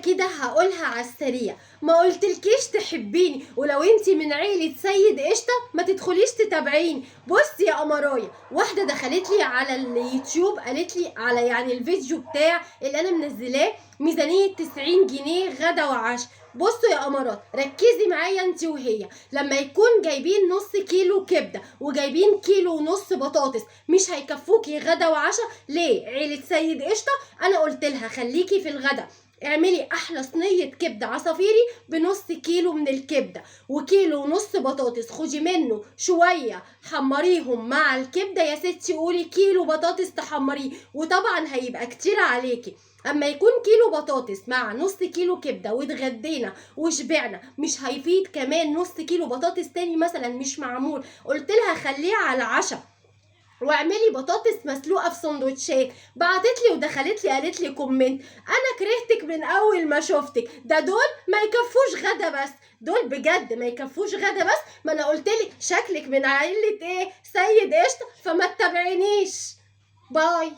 كده هقولها على السريع. ما قلتلكيش تحبيني، ولو انتي من عيلة سيد قشطة ما تدخليش تتابعيني. بصي يا قمرايه، واحدة دخلت لي على اليوتيوب قالت لي على الفيديو بتاع اللي انا منزلاه ميزانية 90 جنيه غدا وعشاء. بصوا يا قمرات، ركزي معايا انت وهي. لما يكون جايبين نص كيلو كبده وجايبين كيلو ونص بطاطس، مش هيكفوكي غدا وعشاء ليه؟ عيله سيد قشطه انا قلت لها خليكي في الغدا اعملي احلى صينيه كبده عصافيري بنص كيلو من الكبده وكيلو ونص بطاطس، خدي منه شويه حمريهم مع الكبده يا ستي، قولي كيلو بطاطس تحمريه، وطبعا هيبقى كتير عليكي. اما يكون كيلو بطاطس مع نص كيلو كبده واتغدينا وشبعنا، مش هيفيد كمان نص كيلو بطاطس تاني مثلا مش معمول؟ قلت لها خليها على العشاء واعملي بطاطس مسلوقه في سندوتشات. بعتت لي ودخلت لي قالت لي كومنت انا كرهتك من اول ما شفتك، ده دول ما يكفوش غدا بس، دول بجد ما يكفوش غدا بس. ما انا قلت لك شكلك من عيله ايه؟ سيد قشطه، فما تتابعينيش. باي.